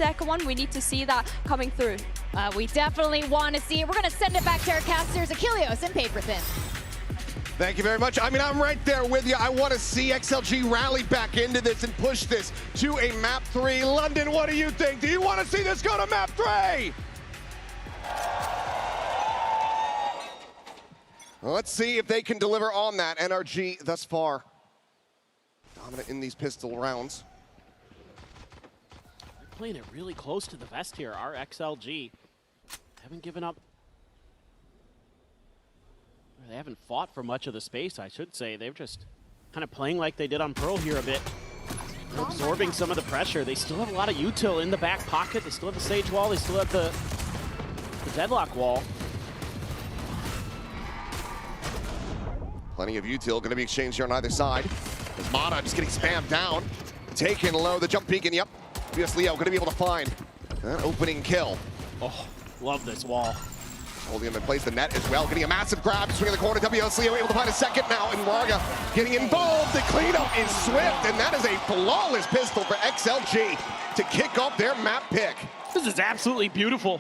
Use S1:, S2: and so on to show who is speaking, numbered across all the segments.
S1: second one. We need to see that coming through.
S2: We definitely want to see it. We're going to send it back to our casters, Achilleos and Paperthin.
S3: Thank you very much. I mean, I'm right there with you. I want to see XLG rally back into this and push this to a map 3. London, what do you think? Do you want to see this go to map 3? Well, let's see if they can deliver on that. NRG thus far dominant in these pistol rounds.
S4: They're playing it really close to the vest here. Our XLG haven't given up. They haven't fought for much of the space, I should say. They're just kind of playing like they did on Pearl here a bit. They're absorbing some of the pressure. They still have a lot of util in the back pocket. They still have the Sage wall. They still have the Deadlock wall.
S3: Plenty of util going to be exchanged here on either side. As Mana just getting spammed down. Taken low, the jump peek, and yep, VS Leo going to be able to find that opening kill.
S4: Oh, love this wall.
S3: Holding him in place, the net as well. Getting a massive grab, swinging the corner. WS Leo able to find a second now, and Raga getting involved. The cleanup is swift, and that is a flawless pistol for XLG to kick off their map pick.
S4: This is absolutely beautiful.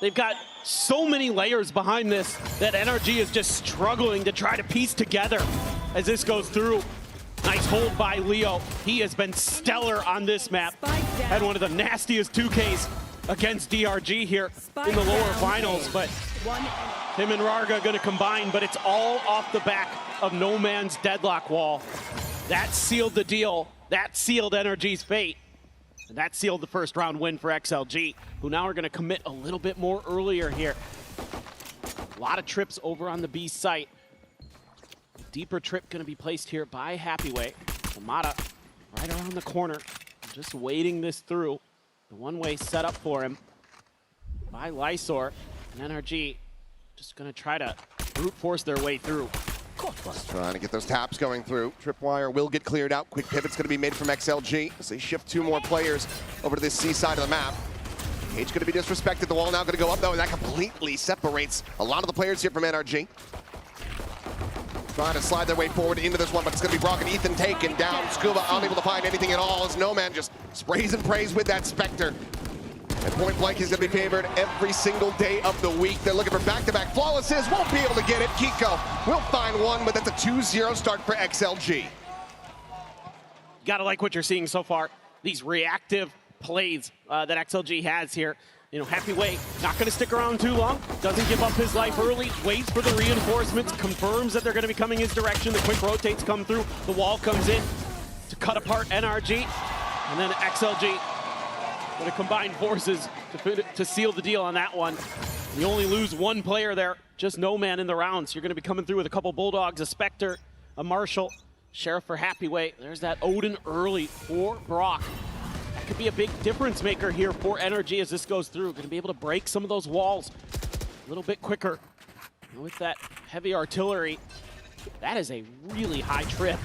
S4: They've got so many layers behind this that NRG is just struggling to try to piece together as this goes through. Nice hold by Leo. He has been stellar on this map. Had one of the nastiest 2Ks against DRG here in the lower finals, but him and Raga going to combine, but it's all off the back of No Man's Deadlock wall. That sealed the deal. That sealed NRG's fate. And that sealed the first round win for XLG, who now are going to commit a little bit more earlier here. A lot of trips over on the B site. Deeper trip going to be placed here by Happyway. Amada right around the corner, just waiting this through. The one-way setup for him by Lysor. And NRG just going to try to brute force their way through.
S3: Just trying to get those taps going through. Tripwire will get cleared out. Quick pivot's going to be made from XLG as they shift 2 more players over to this C side of the map. Cage going to be disrespected. The wall now going to go up, though, and that completely separates a lot of the players here from NRG. Trying to slide their way forward into this one, but it's going to be Brock and Ethan taken down. Scuba unable to find anything at all as No Man just sprays and prays with that Spectre. And point blank, he's going to be favored every single day of the week. They're looking for back-to-back flawlesses. Won't be able to get it. Kiko will find one, but that's a 2-0 start for XLG.
S4: Gotta like what you're seeing so far. These reactive plays that XLG has here. You know, Happyway not going to stick around too long. Doesn't give up his life early. Waits for the reinforcements. Confirms that they're going to be coming his direction. The quick rotates come through. The wall comes in to cut apart NRG. And then XLG going to combine forces to seal the deal on that one. You only lose 1 player there. Just No Man in the rounds. You're going to be coming through with a couple Bulldogs, a Spectre, a Marshall, Sheriff for Happyway. There's that Odin early for Brock. That could be a big difference maker here for NRG as this goes through. Going to be able to break some of those walls a little bit quicker. And with that heavy artillery, that is a really high trip.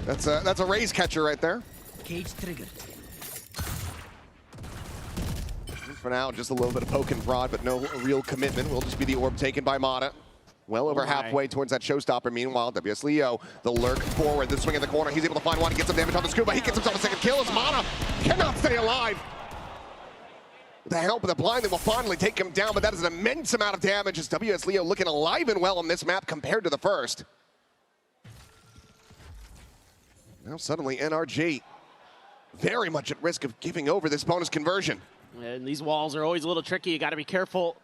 S3: That's a raise catcher right there.
S5: Cage triggered.
S3: For now, just a little bit of poke and prod, but no real commitment. Will just be the orb taken by Mata. Well over halfway towards that showstopper. Meanwhile, WS Leo, the lurk forward, the swing in the corner. He's able to find one and get some damage on the Scuba. He gets himself a second kill as Mana cannot stay alive. The help of the blind that will finally take him down, but that is an immense amount of damage as WS Leo looking alive and well on this map compared to the first. Now suddenly NRG very much at risk of giving over this bonus conversion.
S4: And these walls are always a little tricky. You got to be careful.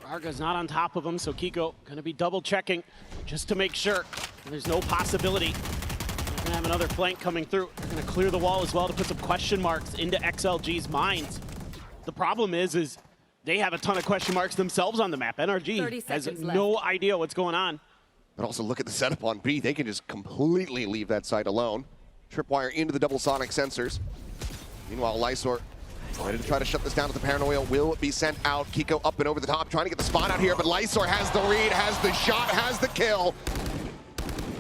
S4: Arga's not on top of him, so Kiko going to be double checking just to make sure there's no possibility. They're going to have another flank coming through. They're going to clear the wall as well to put some question marks into XLG's minds. The problem is they have a ton of question marks themselves on the map. NRG has no idea what's going on.
S3: But also look at the setup on B. They can just completely leave that site alone. Tripwire into the double sonic sensors. Meanwhile, Lysor ready to try to shut this down, but the Paranoia will be sent out. Kiko up and over the top, trying to get the spot out here, but Lysor has the read, has the shot, has the kill.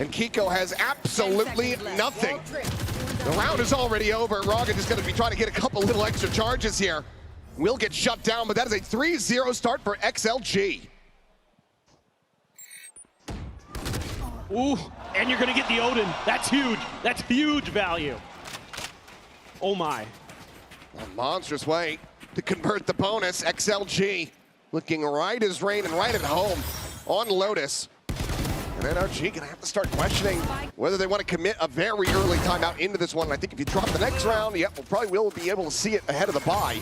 S3: And Kiko has absolutely nothing. The round is already over. Raga just going to be trying to get a couple little extra charges here. Will get shut down, but that is a 3-0 start for XLG.
S4: Ooh, and you're going to get the Odin. That's huge. That's huge value. Oh my.
S3: A monstrous way to convert the bonus. XLG looking right as rain and right at home on Lotus. And NRG gonna have to start questioning whether they want to commit a very early timeout into this one. And I think if you drop the next round, yep, we'll probably will be able to see it ahead of the bye.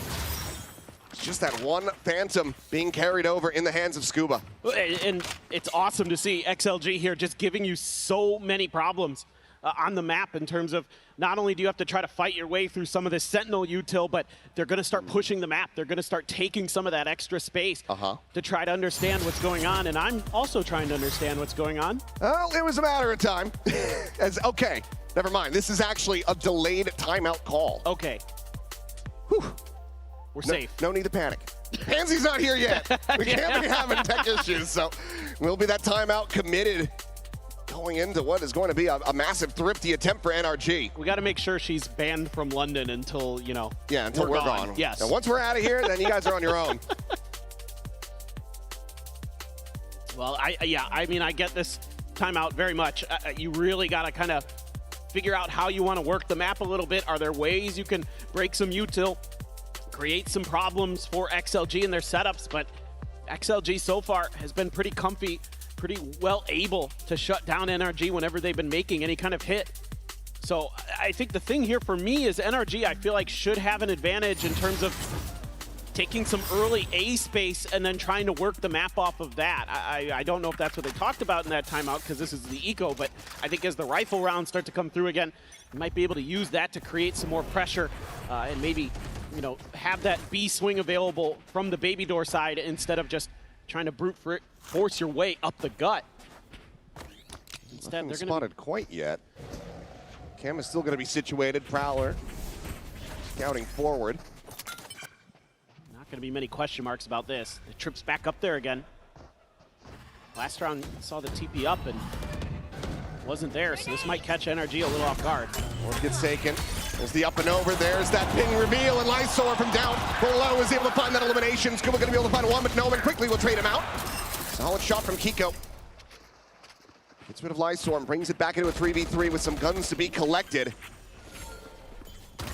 S3: It's just that one Phantom being carried over in the hands of Scuba.
S4: And it's awesome to see XLG here just giving you so many problems on the map in terms of not only do you have to try to fight your way through some of this Sentinel util, but they're going to start pushing the map. They're going to start taking some of that extra space to try to understand what's going on. And I'm also trying to understand what's going on.
S3: Well, it was a matter of time. Okay, never mind. This is actually a delayed timeout call.
S4: Okay.
S3: Whew.
S4: We're safe.
S3: No need to panic. Pansy's not here yet. We can't be having tech issues, so will be that timeout committed going into what is going to be a massive thrifty attempt for NRG.
S4: We got to make sure she's banned from London until, you know,
S3: yeah, until we're gone.
S4: Yes.
S3: Now, once we're out of here, then you guys are on your own.
S4: Well, I mean, I get this timeout very much. You really got to kind of figure out how you want to work the map a little bit. Are there ways you can break some util, create some problems for XLG and their setups? But XLG so far has been pretty comfy, pretty well able to shut down NRG whenever they've been making any kind of hit. So I think the thing here for me is NRG, I feel like, should have an advantage in terms of taking some early A space and then trying to work the map off of that. I don't know if that's what they talked about in that timeout because this is the eco, but I think as the rifle rounds start to come through again, you might be able to use that to create some more pressure and maybe, you know, have that B swing available from the baby door side instead of just trying to brute force your way up the gut. Instead,
S3: they're spotted quite yet. Cam is still going to be situated. Prowler scouting forward.
S4: Not going to be many question marks about this. The trip's back up there again. Last round saw the TP up and wasn't there, so this might catch NRG a little off guard.
S3: Orb gets taken. There's the up and over. There's that ping reveal, and Lysor from down below is able to find that elimination. Scuba going to be able to find one, but Noman quickly will trade him out. Solid shot from Kiko. Gets rid of Lysor and brings it back into a 3v3 with some guns to be collected.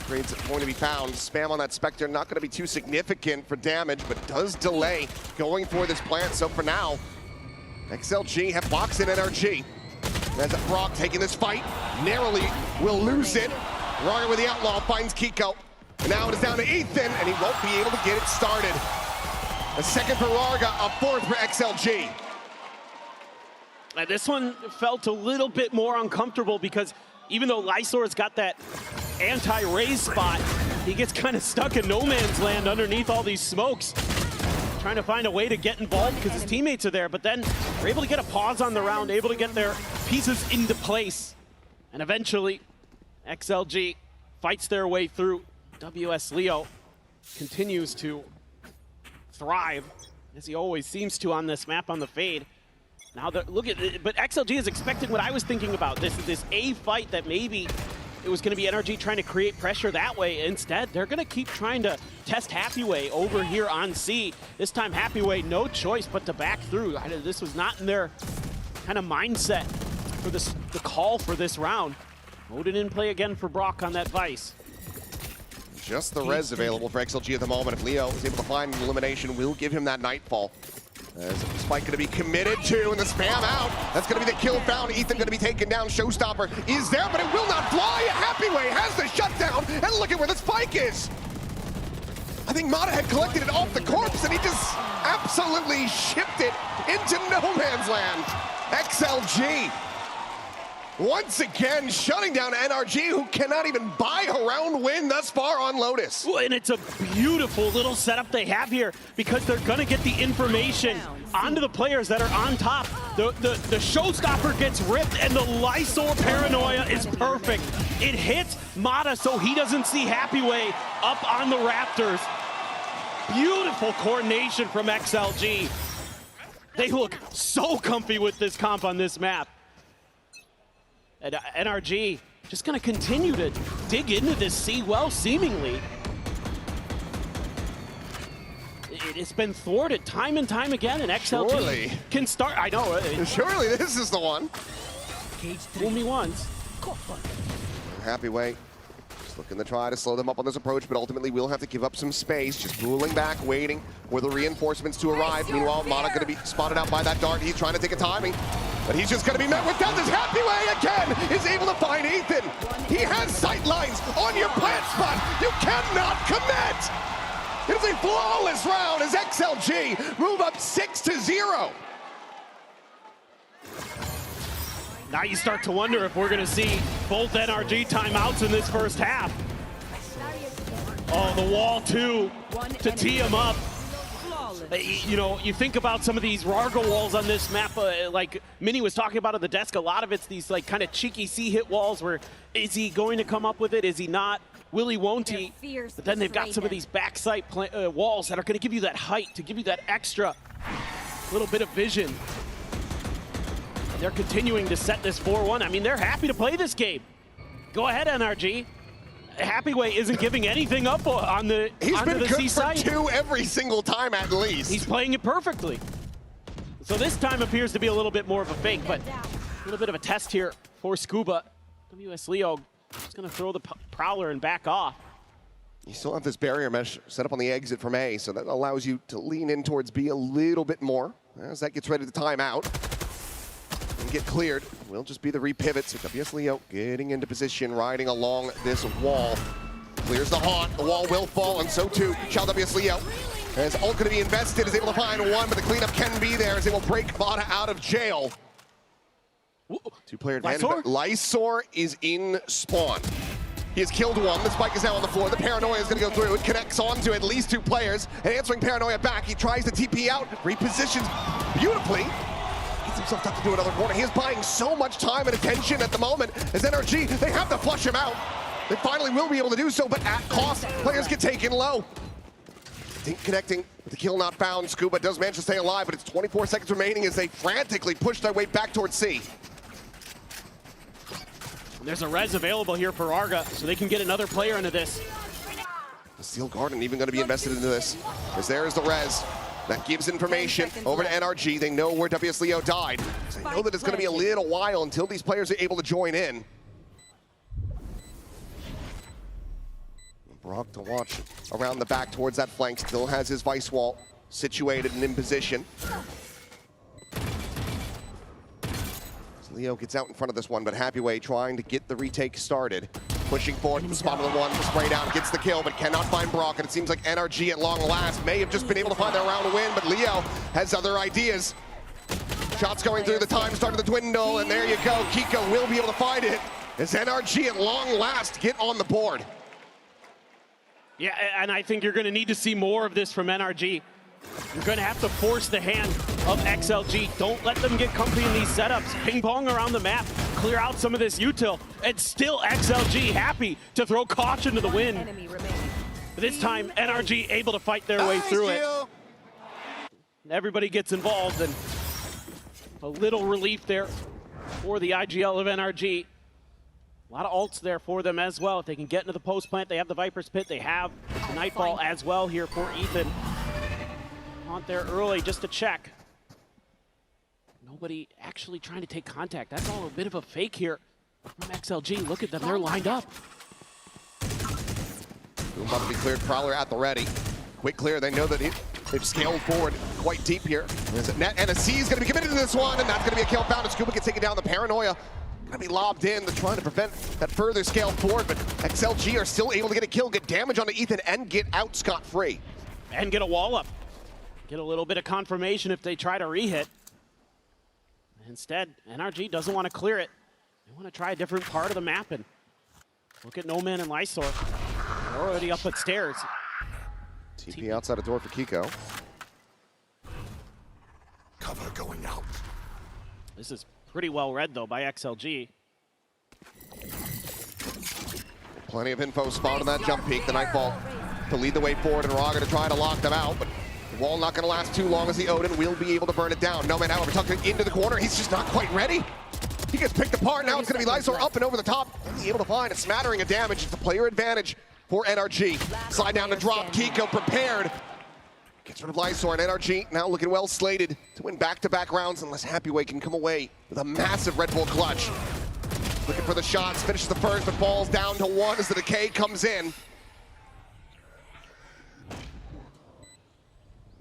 S3: Trades going to be found. Spam on that Spectre, not going to be too significant for damage, but does delay going for this plant. So for now, XLG have boxed in NRG. As Brock taking this fight, narrowly will lose it. Raga with the outlaw finds Kiko. And now it is down to Ethan, and he won't be able to get it started. A second for Raga, a fourth for XLG.
S4: This one felt a little bit more uncomfortable because even though Lysor's got that anti-raise spot, he gets kind of stuck in no man's land underneath all these smokes, trying to find a way to get involved because his teammates are there, but then they're able to get a pause on the round, able to get their pieces into place. And eventually, XLG fights their way through. WS Leo continues to thrive, as he always seems to on this map on the fade. Now, look at it, but XLG is expecting what I was thinking about. This A fight that maybe it was going to be NRG trying to create pressure that way. Instead, they're going to keep trying to test Happyway over here on C. This time, Happyway, no choice but to back through. This was not in their kind of mindset for the call for this round. Odin in play again for Brock on that Vice.
S3: Just the res available for XLG at the moment. If Leo is able to find an elimination, we'll give him that Nightfall. As Spike going to be committed to, and the spam out. That's going to be the kill found. Ethan going to be taken down. Showstopper is there, but it will not fly. Happyway has the shutdown, and look at where the spike is. I think Mata had collected it off the corpse, and he just absolutely shipped it into no man's land. XLG once again shutting down NRG, who cannot even buy a round win thus far on Lotus.
S4: Well, and it's a beautiful little setup they have here because they're going to get the information onto the players that are on top. The showstopper gets ripped, and the Lysor paranoia is perfect. It hits Mata so he doesn't see Happyway up on the Raptors. Beautiful coordination from XLG. They look so comfy with this comp on this map. And NRG just going to continue to dig into this C well, seemingly. It's been thwarted time and time again, and XLG can start. I know.
S3: Surely this is the one.
S4: Fool me once.
S3: Happyway Looking to try to slow them up on this approach, but ultimately will have to give up some space. Just pulling back, waiting for the reinforcements to arrive. Meanwhile, Mana going to be spotted out by that dart. He's trying to take a timing, but he's just going to be met with death as Happy Way again is able to find Ethan. He has sight lines on your plant spot. You cannot commit. It is a flawless round as XLG move up 6-0.
S4: Now you start to wonder if we're going to see both NRG timeouts in this first half. Oh, the wall too to tee him up. You know, you think about some of these Rargo walls on this map, like Minnie was talking about at the desk, a lot of it's these like kind of cheeky C-hit walls where is he going to come up with it, is he not? Will he, won't he? But then they've got some of these backside walls that are going to give you that height, to give you that extra little bit of vision. They're continuing to set this 4-1. I mean, they're happy to play this game. Go ahead, NRG. Happy Way isn't giving anything up on the
S3: He's been good
S4: C-side.
S3: for 2 every single time at least.
S4: He's playing it perfectly. So this time appears to be a little bit more of a fake, but a little bit of a test here for Scuba. WS Leo is going to throw the Prowler and back off.
S3: You still have this barrier mesh set up on the exit from A, so that allows you to lean in towards B a little bit more as that gets ready to time out. And get cleared. Will just be the repivot. So WS Leo getting into position, riding along this wall. Clears the haunt. The wall will fall, and so too shall WS Leo. As ult going to be invested, is able to find one, but the cleanup can be there as they will break Mana out of jail. Two-player advantage, but Lysor is in spawn. He has killed one. The spike is now on the floor. The Paranoia is going to go through. It connects onto at least 2 players. And answering Paranoia back, he tries to TP out, repositions beautifully. Gets himself tucked into another corner. He is buying so much time and attention at the moment as NRG, they have to flush him out. They finally will be able to do so, but at cost, players get taken low. Dink connecting, with the kill not found. Scuba does manage to stay alive, but it's 24 seconds remaining as they frantically push their way back towards C.
S4: There's a res available here for Arga, so they can get another player into this.
S3: The Steel Garden even going to be invested into this, as there is the res. That gives information over to NRG. They know where WS Leo died. They know that it's going to be a little while until these players are able to join in. Brock to watch around the back towards that flank. Still has his Vice Wall situated and in position. Leo gets out in front of this one, but Happy Way trying to get the retake started. Pushing forward to the spot of the one, the spray down, gets the kill, but cannot find Brock, and it seems like NRG at long last may have just been able to find their round to win, but Leo has other ideas. Shots going through, the time starting to dwindle, and there you go. Kiko will be able to find it as NRG at long last get on the board.
S4: Yeah, and I think you're going to need to see more of this from NRG. You're going to have to force the hand of XLG. Don't let them get comfy in these setups. Ping pong around the map, clear out some of this util, and still XLG happy to throw caution to the wind. This time, NRG able to fight their way through it. Everybody gets involved, and a little relief there for the IGL of NRG. A lot of ults there for them as well. If they can get into the post plant, they have the Viper's Pit, they have the Nightfall as well here for Ethan. Haunt there early just to check. Nobody actually trying to take contact. That's all a bit of a fake here from XLG. Look at them, they're lined up.
S3: Boom about to be cleared, Prowler at the ready. Quick clear, they know that they've scaled forward quite deep here. There's a net and a C is going to be committed to this one, and that's going to be a kill found, and Scuba gets taken down. The Paranoia going to be lobbed in. They're trying to prevent that further scale forward, but XLG are still able to get a kill, get damage onto Ethan, and get out scot-free.
S4: And get a wall up. Get a little bit of confirmation if they try to re-hit. Instead, NRG doesn't want to clear it. They want to try a different part of the map, and look at No Man and Lysor. They're already up at stairs.
S3: TP outside a door for Kiko.
S5: Cover going out.
S4: This is pretty well read, though, by XLG.
S3: Plenty of info spotted on that jump peak. The Nightfall to lead the way forward, and Raga to try to lock them out, but the wall not going to last too long as the Odin will be able to burn it down. No Man, however, tucked it into the corner. He's just not quite ready. He gets picked apart. Now it's going to be Lysor up and over the top. He's able to find a smattering of damage. It's a player advantage for NRG. Slide down to drop. Kiko prepared. Gets rid of Lysor, and NRG now looking well slated to win back-to-back rounds unless Happy Way can come away with a massive Red Bull clutch. Looking for the shots, finishes the first, but falls down to one as the decay comes in.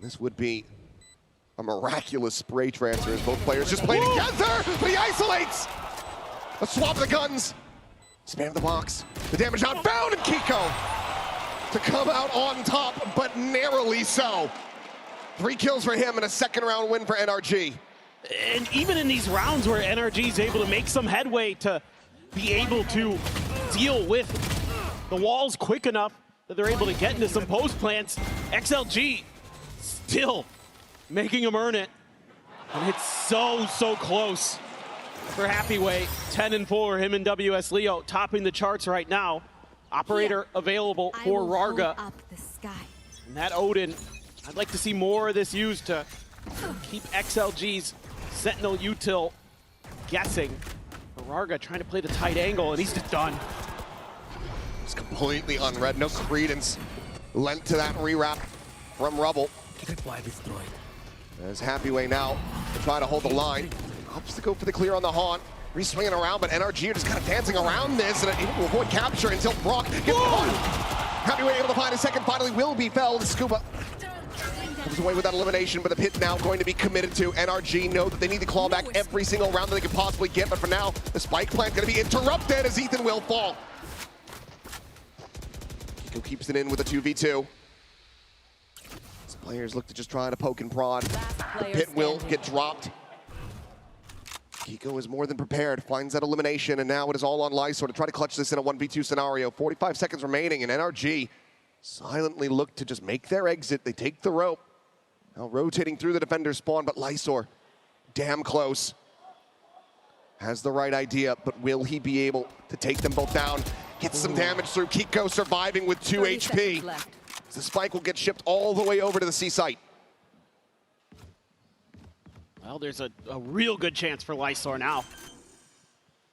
S3: This would be a miraculous spray transfer as both players just play together, but he isolates! A swap of the guns. Spam the box. The damage not found, and Kiko to come out on top, but narrowly so. 3 kills for him and a second round win for NRG.
S4: And even in these rounds where NRG is able to make some headway to be able to deal with the walls quick enough that they're able to get into some post plants, XLG still making them earn it. And it's so close for Happyway. 10-4, him and WS Leo topping the charts right now. Operator available for Rarga. And that Odin, I'd like to see more of this used to keep XLG's Sentinel util guessing. Rarga trying to play the tight angle, and he's just done.
S3: It's completely unread, no credence lent to that rewrap from Rubble. As Happyway now to try to hold the line. Opts to go for the clear on the haunt. Re-swinging around, but NRG are just kind of dancing around this and able to avoid capture until Brock gets caught. Happyway able to find a second, finally will be felled. Scuba comes away with that elimination, but the pit now going to be committed to. NRG know that they need to claw back every single round that they could possibly get, but for now, the spike plant going to be interrupted as Ethan will fall. Kiko keeps it in with a 2v2. As players look to just try to poke and prod. The pit will get dropped. Kiko is more than prepared, finds that elimination, and now it is all on Lysor to try to clutch this in a 1v2 scenario. 45 seconds remaining, and NRG silently look to just make their exit. They take the rope. Now rotating through the defender's spawn, but Lysor, damn close. Has the right idea, but will he be able to take them both down? Gets some damage through. Kiko surviving with 2 HP. The spike will get shipped all the way over to the C site.
S4: Well, there's a real good chance for Lysor now.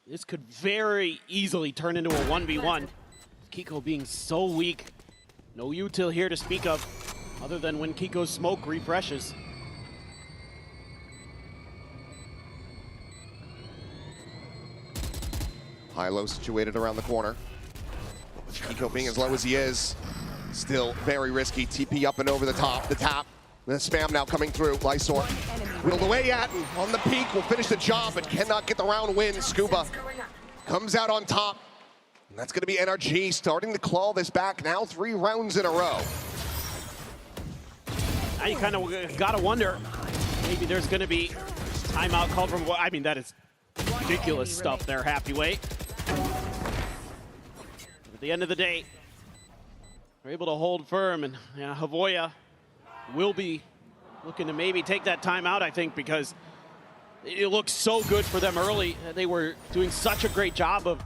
S4: This could very easily turn into a 1v1. Kiko being so weak. No util here to speak of, other than when Kiko's smoke refreshes.
S3: High-low situated around the corner. Kiko being as low as he is, still very risky. TP up and over the top, the tap. The spam now coming through. Lysor wheeled away at and on the peak will finish the job, but cannot get the round win. Scuba comes out on top. And that's going to be NRG starting to claw this back now 3 rounds in a row.
S4: Now you kind of got to wonder, maybe there's going to be timeout called from, I mean, that is ridiculous stuff there, Happyway. At the end of the day, they're able to hold firm, and Havoya will be looking to maybe take that timeout, I think, because it looked so good for them early. They were doing such a great job of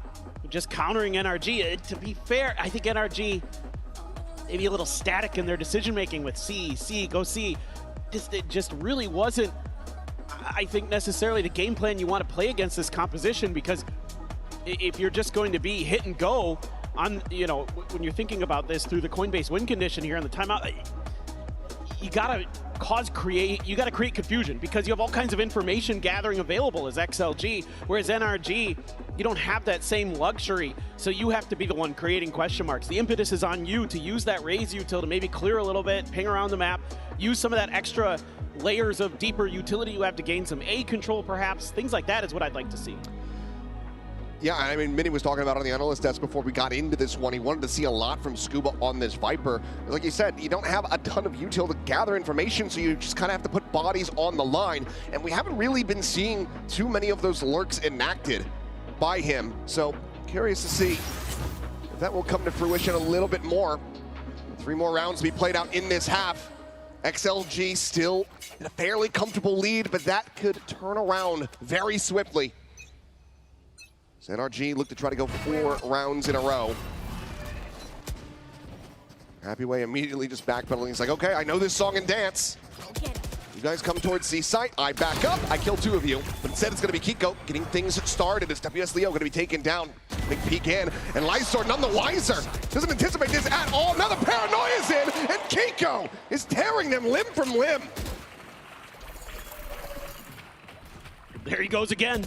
S4: just countering NRG. To be fair, I think NRG maybe a little static in their decision-making with C, go C. It just really wasn't, I think, necessarily the game plan you want to play against this composition, because if you're just going to be hit and go on, when you're thinking about this through the Coinbase win condition here on the timeout, you gotta create confusion, because you have all kinds of information gathering available as XLG, whereas NRG, you don't have that same luxury, so you have to be the one creating question marks. The impetus is on you to use that raise util to maybe clear a little bit, ping around the map, use some of that extra layers of deeper utility you have to gain some A control perhaps. Things like that is what I'd like to see.
S3: Yeah, I mean, Minnie was talking about on the analyst desk before we got into this one. He wanted to see a lot from Scuba on this Viper. Like you said, you don't have a ton of util to gather information, so you just kind of have to put bodies on the line. And we haven't really been seeing too many of those lurks enacted by him. So curious to see if that will come to fruition a little bit more. 3 more rounds to be played out in this half. XLG still in a fairly comfortable lead, but that could turn around very swiftly. So NRG look to try to go 4 rounds in a row. Happyway immediately just backpedaling. He's like, okay, I know this song and dance. You guys come towards C site, I back up, I kill 2 of you. But instead it's gonna be Kiko getting things started. It's WS Leo gonna be taken down. Big peek in, and Lysor none the wiser. Doesn't anticipate this at all. Now the paranoia's in, and Kiko is tearing them limb from limb.
S4: There he goes again.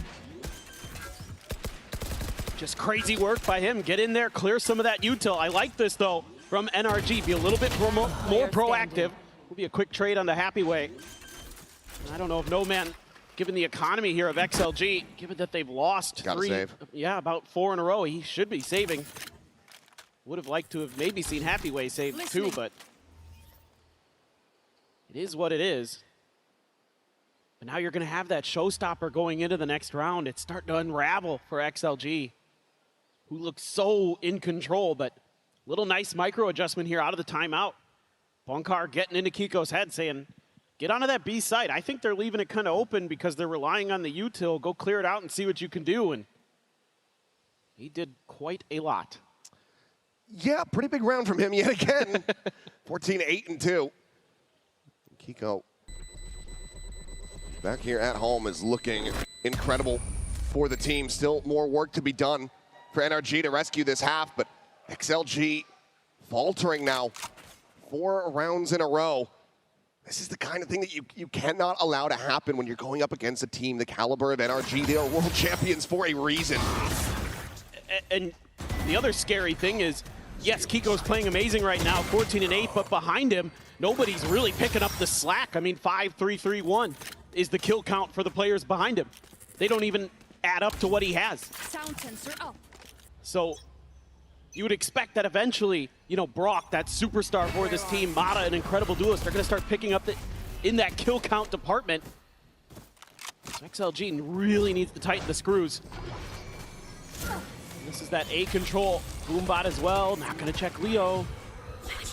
S4: Just crazy work by him. Get in there, clear some of that util. I like this, though, from NRG. Be a little bit more proactive. Will be a quick trade on the Happy Way. I don't know if No Man, given the economy here of XLG, given that they've lost about 4 in a row, he should be saving. Would have liked to have maybe seen Happy Way save too, but it is what it is. But now you're going to have that showstopper going into the next round. It's starting to unravel for XLG, who looks so in control, but little nice micro adjustment here out of the timeout. Bunkar getting into Kiko's head saying, get onto that B site. I think they're leaving it kind of open because they're relying on the util. Go clear it out and see what you can do. And he did quite a lot.
S3: Yeah, pretty big round from him yet again. 14-8-2. Kiko back here at home is looking incredible for the team. Still more work to be done for NRG to rescue this half, but XLG faltering now 4 rounds in a row. This is the kind of thing that you cannot allow to happen when you're going up against a team the caliber of NRG. They are world champions for a reason.
S4: And the other scary thing is, yes, Kiko's playing amazing right now, 14-8, but behind him, nobody's really picking up the slack. I mean, 5-3-3-1 is the kill count for the players behind him. They don't even add up to what he has.
S2: Sound sensor up.
S4: So you would expect that eventually, you know, Brock, that superstar for this team, Mata, an incredible duelist, they're going to start picking up in that kill count department. So XLG really needs to tighten the screws. This is that A control. Boombot as well, not going to check Leo.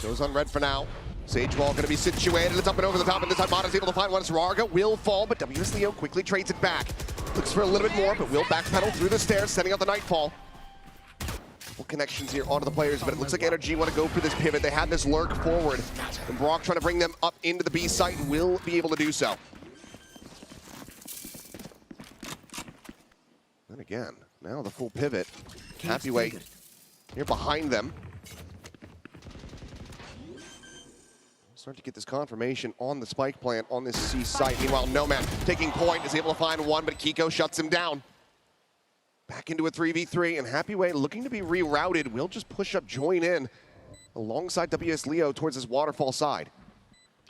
S3: Goes on red for now. Sage Wall going to be situated. It's up and over the top, and this time Mata's able to find one. Rarga will fall, but WS Leo quickly trades it back. Looks for a little bit more, but will backpedal through the stairs, setting up the Nightfall. Couple connections here onto the players, but it looks like NRG want to go for this pivot. They had this lurk forward, and Brock trying to bring them up into the B site and will be able to do so. Then again, now the full pivot. Happy Way here behind them. Start to get this confirmation on the spike plant on this C site. Meanwhile, No Man taking point, is able to find one, but Kiko shuts him down. Back into a 3v3, and Happy Way looking to be rerouted. Will just push up, join in alongside WS Leo towards this waterfall side.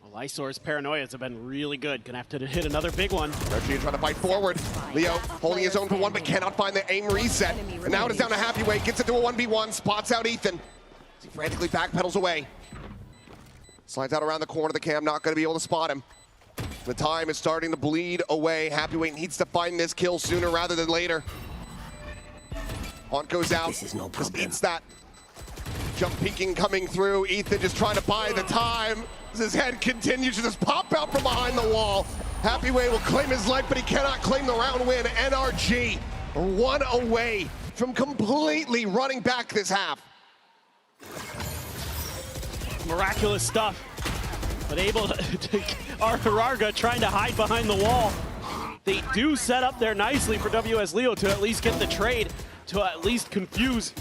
S4: Well, Lysor's paranoias have been really good. Gonna have to hit another big one.
S3: Reggie trying to fight forward. Leo holding his own for one, but cannot find the aim reset. And now it is down to Happy Way, gets it to a 1v1, spots out Ethan. He frantically backpedals away. Slides out around the corner of the cam, not going to be able to spot him. The time is starting to bleed away. Happy Way needs to find this kill sooner rather than later. Haunt goes out, just eats that. Jump peeking coming through. Ethan just trying to buy the time. As his head continues to just pop out from behind the wall. Happy Way will claim his life, but he cannot claim the round win. NRG 1 away from completely running back this half.
S4: Miraculous stuff, but able to Rarga trying to hide behind the wall. They do set up there nicely for WS Leo to at least get the trade, to at least confuse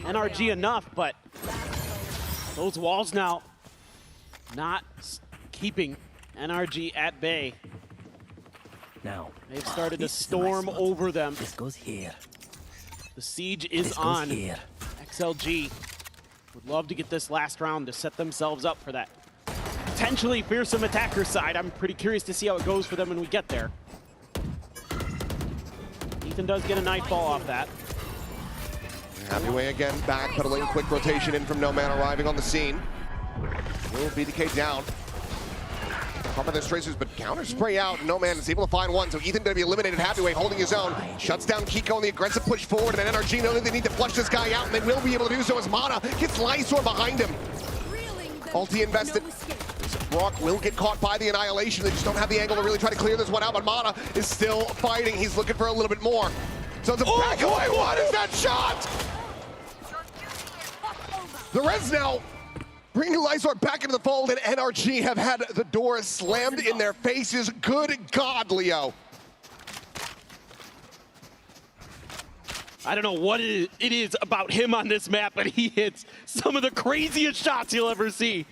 S4: NRG enough, but those walls now not keeping NRG at bay.
S6: Now
S4: they've started to storm over them.
S6: This goes here.
S4: The siege is
S6: This
S4: on.
S6: goes here.
S4: XLG would love to get this last round to set themselves up for that potentially fearsome attacker side. I'm pretty curious to see how it goes for them when we get there. Ethan does get a Nightfall off that.
S3: Happy Way again, backpedaling, quick rotation in from No Man arriving on the scene. Will BDK down. Top of those tracers, but counter spray out. No Man is able to find one, so Ethan going to be eliminated. Happy Way holding his own. Shuts down Kiko on the aggressive push forward, and NRG know that they need to flush this guy out, and they will be able to do so as Mata gets Lysor behind him. Ulti invested. Brock will get caught by the Annihilation. They just don't have the angle to really try to clear this one out, but Mata is still fighting. He's looking for a little bit more. So it's a back away. What is that shot? The res now bringing Lysor back into the fold, and NRG have had the door slammed in their faces. Good God, Leo.
S4: I don't know what it is about him on this map, but he hits some of the craziest shots you'll ever see.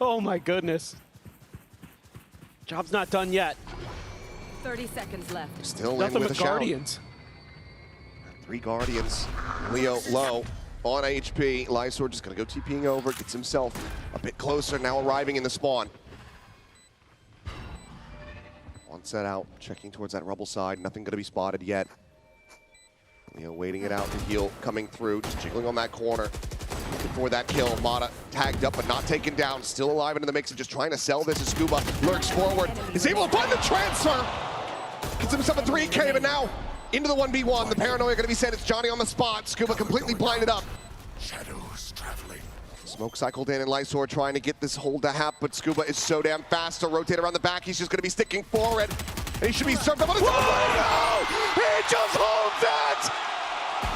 S4: Oh my goodness. Job's not done yet.
S1: 30 seconds left.
S3: Still
S4: Nothing
S3: in with
S4: but
S3: a shout.
S4: Guardians.
S3: 3 Guardians. Leo low on HP. Lysor just gonna go TPing over, gets himself a bit closer, now arriving in the spawn. One set out, checking towards that rubble side. Nothing gonna be spotted yet. Leo waiting it out, the heal coming through, just jiggling on that corner. Looking for that kill. Mata tagged up but not taken down. Still alive into the mix and just trying to sell this as Scuba lurks forward. Is able to find the transfer. Gets himself a 3K, but now into the 1v1. The paranoia gonna be sent. It's Johnny on the spot. Scuba completely blinded up.
S5: Shadows traveling.
S3: Smoke cycled in and Lysor trying to get this hold to hap, but Scuba is so damn fast to rotate around the back. He's just gonna be sticking forward. And he should be served up on his own. No! He just holds it!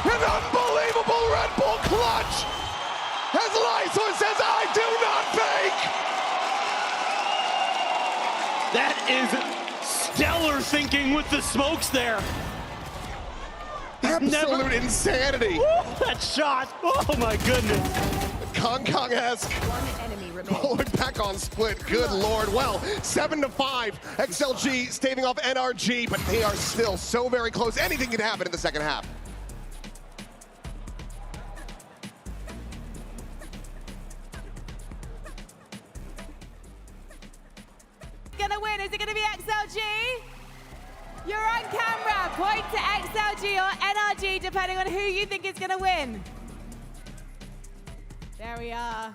S3: An unbelievable Red Bull clutch! As Lysor says, I do not fake!
S4: That is stellar thinking with the smokes there.
S3: Absolute insanity.
S4: Woo, that shot, oh my goodness.
S3: Kong-esque. Forward back on split, good lord. Well, 7-5. XLG staving off NRG, but they are still so very close. Anything can happen in the second half.
S7: Gonna win? Is it gonna be XLG? You're on camera. Point to XLG or NRG, depending on who you think is gonna win. There we are.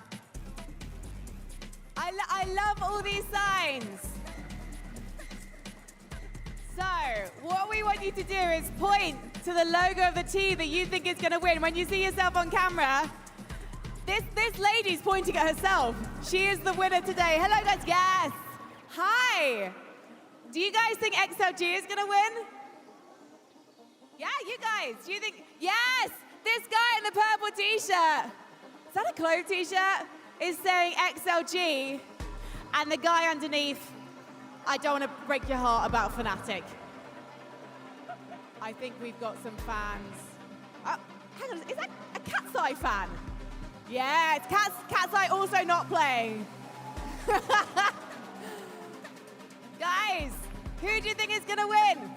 S7: I love all these signs. So, what we want you to do is point to the logo of the team that you think is gonna win. When you see yourself on camera, this lady's pointing at herself. She is the winner today. Hello guys, yes. Hi! Do you guys think XLG is gonna win? Yeah, you guys, do you think? Yes! This guy in the purple t-shirt, is that a Clove t-shirt? Is saying XLG, and the guy underneath, I don't wanna break your heart about Fnatic. I think we've got some fans. Hang on, is that a Cat's Eye fan? Yeah, it's Cat's Eye also not playing. Guys, who do you think is gonna win?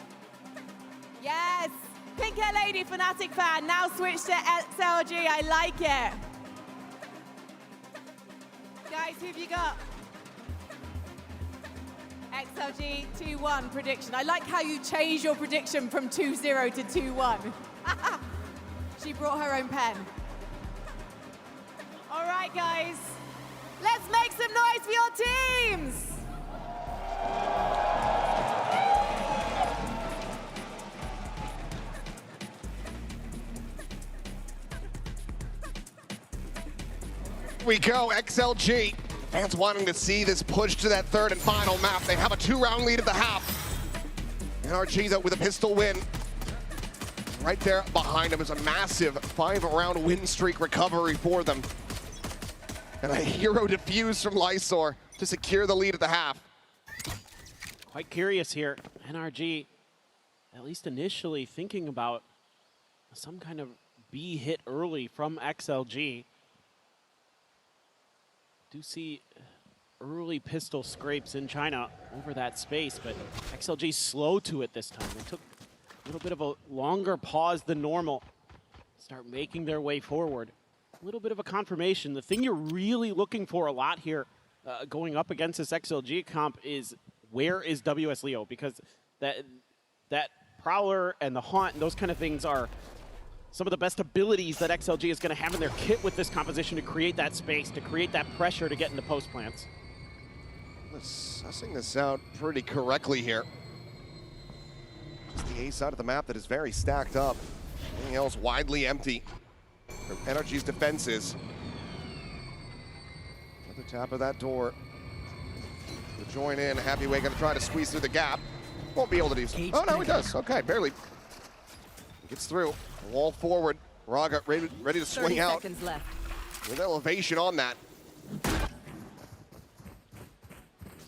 S7: Yes, pink hair lady, Fnatic fan, now switch to XLG, I like it. Guys, who have you got? XLG 2-1 prediction. I like how you changed your prediction from 2-0 to 2-1. She brought her own pen. All right, guys, let's make some noise for your teams.
S3: We go, XLG. Fans wanting to see this push to that third and final map. They have a 2-round lead at the half. NRG though with a pistol win. Right there behind him is a massive 5-round win streak recovery for them. And a hero defuse from Lysor to secure the lead at the half.
S4: Quite curious here. NRG, at least initially, thinking about some kind of B hit early from XLG. Do see early pistol scrapes in China over that space, but XLG slow to it this time. They took a little bit of a longer pause than normal. Start making their way forward. A little bit of a confirmation. The thing you're really looking for a lot here going up against this XLG comp is where is WS Leo? Because that Prowler and the Haunt and those kind of things are some of the best abilities that XLG is going to have in their kit with this composition to create that space, to create that pressure to get into post plants.
S3: Sussing this out pretty correctly here. It's the A side of the map that is very stacked up. Anything else widely empty from NRG's defenses. Another tap of that door. To join in, Happyway going to try to squeeze through the gap. Won't be able to do so. Oh no, he does. Okay, barely. Gets through. Wall forward. Raga ready to swing out.
S7: 30 seconds left.
S3: With elevation on that.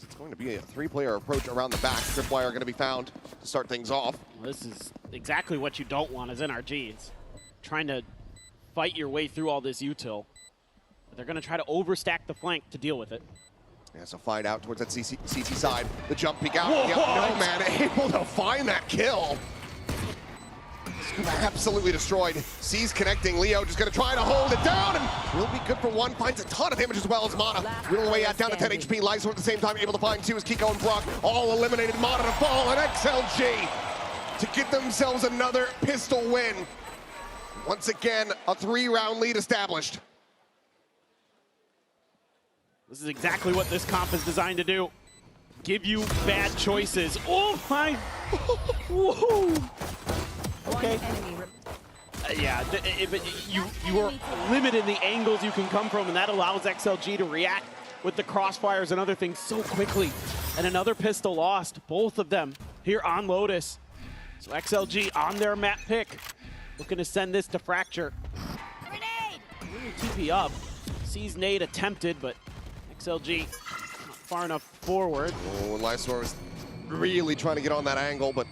S3: It's going to be a 3-player approach around the back. Tripwire going to be found to start things off.
S4: Well, this is exactly what you don't want as NRG. It's trying to fight your way through all this util. They're going to try to overstack the flank to deal with it.
S3: Yeah, so find out towards that CT side. The jump peek out. Yep, no man able to find that kill. Absolutely destroyed. Sees connecting. Leo just going to try to hold it down and will be good for one. Finds a ton of damage as well as Mana. Whittling away at down to 10 HP. Lysor at the same time able to find two as Kiko and Brock all eliminated. Mana to fall and XLG to get themselves another pistol win. Once again, a 3-round lead established.
S4: This is exactly what this comp is designed to do. Give you bad choices. Oh my! Whoa. Okay. Yeah, you are limited in the angles you can come from, and that allows XLG to react with the crossfires and other things so quickly. And another pistol lost, both of them here on Lotus. So XLG on their map pick, looking to send this to Fracture.
S7: Grenade!
S4: TP up, sees nade attempted, but XLG not far enough forward.
S3: Oh, Lysor was really trying to get on that angle, but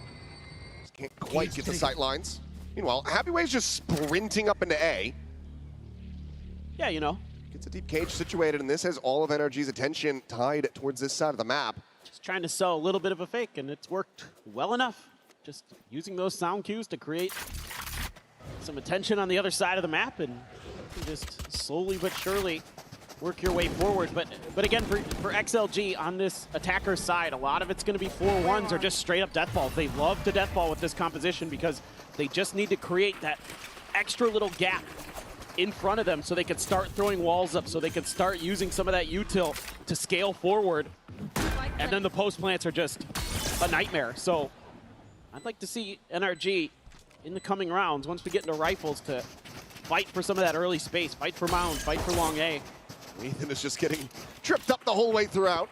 S3: can't quite get the sight lines. Meanwhile, Happyway's just sprinting up into A.
S4: Yeah, you know.
S3: Gets a deep cage situated, and this has all of NRG's attention tied towards this side of the map.
S4: Just trying to sell a little bit of a fake, and it's worked well enough. Just using those sound cues to create some attention on the other side of the map, and you can just slowly but surely work your way forward. But again, for XLG on this attacker side, a lot of it's going to be 4-1s or just straight up deathballs. They love to deathball with this composition because they just need to create that extra little gap in front of them so they can start throwing walls up, so they can start using some of that util to scale forward. And then the post plants are just a nightmare. So I'd like to see NRG in the coming rounds, once we get into rifles, to fight for some of that early space, fight for mound, fight for long A.
S3: Ethan is just getting tripped up the whole way throughout.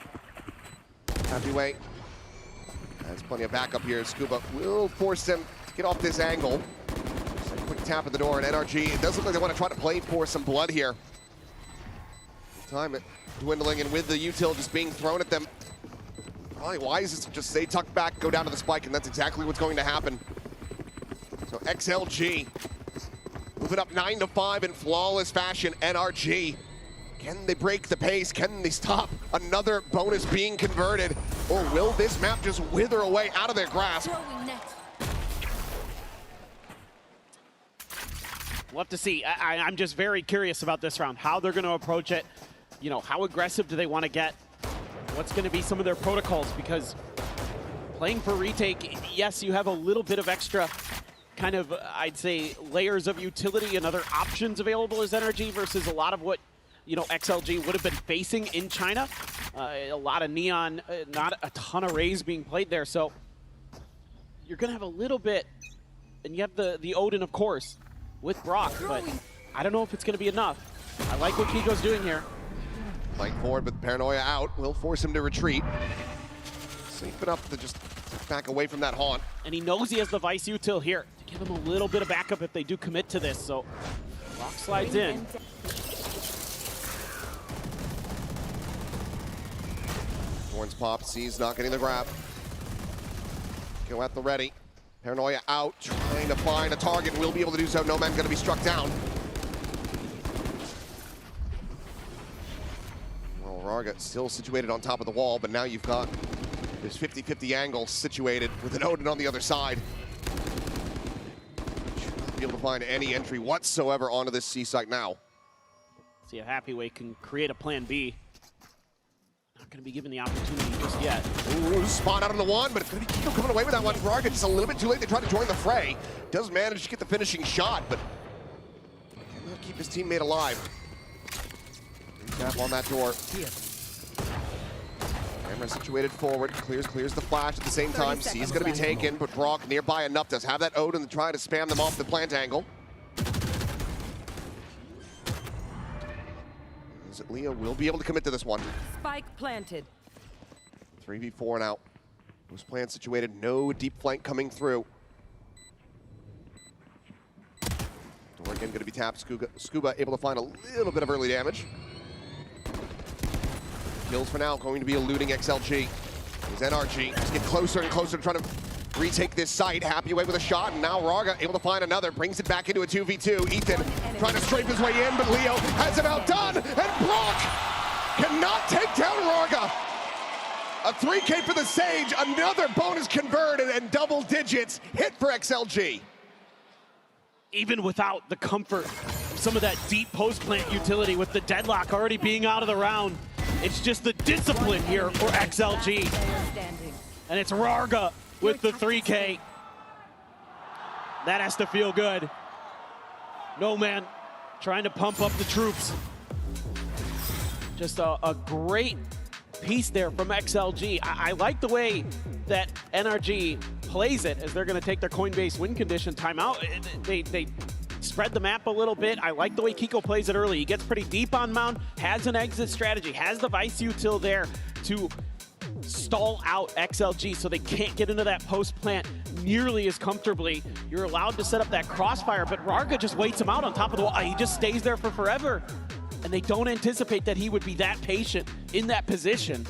S3: Happyway has plenty of backup here. Scuba will force him to get off this angle. Just a quick tap at the door, and NRG, it does look like they want to try to play for some blood here. Time it dwindling, and with the util just being thrown at them, probably wise is to just stay tucked back, go down to the spike, and that's exactly what's going to happen. So XLG moving up 9-5 in flawless fashion. NRG, can they break the pace? Can they stop another bonus being converted? Or will this map just wither away out of their grasp?
S4: We'll have to see. I'm just very curious about this round, how they're going to approach it. You know, how aggressive do they want to get? What's going to be some of their protocols? Because playing for retake, yes, you have a little bit of extra kind of, I'd say, layers of utility and other options available as NRG versus a lot of what, you know, XLG would have been facing in China. A lot of neon, not a ton of rays being played there. So you're going to have a little bit, and you have the Odin, of course, with Brock, but I don't know if it's going to be enough. I like what Kiko's doing here.
S3: Flank forward, but Paranoia out will force him to retreat. Safe enough to just back away from that haunt.
S4: And he knows he has the Vice util here to give him a little bit of backup if they do commit to this. So Brock slides in.
S3: Horns pop, sees not getting the grab. Go at the ready. Paranoia out, trying to find a target, will be able to do so. No man's going to be struck down. Well, Raga still situated on top of the wall, but now you've got this 50-50 angle situated with an Odin on the other side. Should not be able to find any entry whatsoever onto this C site now.
S4: See if Happyway can create a plan B. Not going to be given the opportunity just yet.
S3: Ooh, spot out on the one, but it's going to be Kiko coming away with that one. Raga just a little bit too late. They try to join the fray. Does manage to get the finishing shot, but cannot keep his teammate alive. Tap on that door. Camera situated forward, clears the flash at the same time. C is going to be taken, but Brock nearby enough does have that Odin to try to spam them off the plant angle. Leo will be able to commit to this one.
S8: Spike planted.
S3: 3v4 now. Those plants situated, no deep flank coming through. Door again going to be tapped. Scuba able to find a little bit of early damage. Kills for now going to be eluding XLG. There's NRG. Just get closer and closer, trying to retake this site. Happyway with a shot, and now Raga able to find another. Brings it back into a 2v2. Ethan trying to strafe his way in, but Leo has him outdone, and Brock cannot take down Raga. A 3K for the Sage, another bonus converted, and double digits hit for XLG.
S4: even without the comfort of some of that deep post plant utility with the deadlock already being out of the round. It's just the discipline here for XLG. And it's Rarga with the 3K. That has to feel good. No man trying to pump up the troops. Just a great piece there from XLG. I like the way that NRG plays it as they're going to take their Coinbase win condition timeout. They spread the map a little bit. I like the way Kiko plays it early. He gets pretty deep on Mound, has an exit strategy, has the Vice Util there to stall out XLG so they can't get into that post plant nearly as comfortably. You're allowed to set up that crossfire, but Rarga just waits him out on top of the wall. He just stays there for forever. And they don't anticipate that he would be that patient in that position.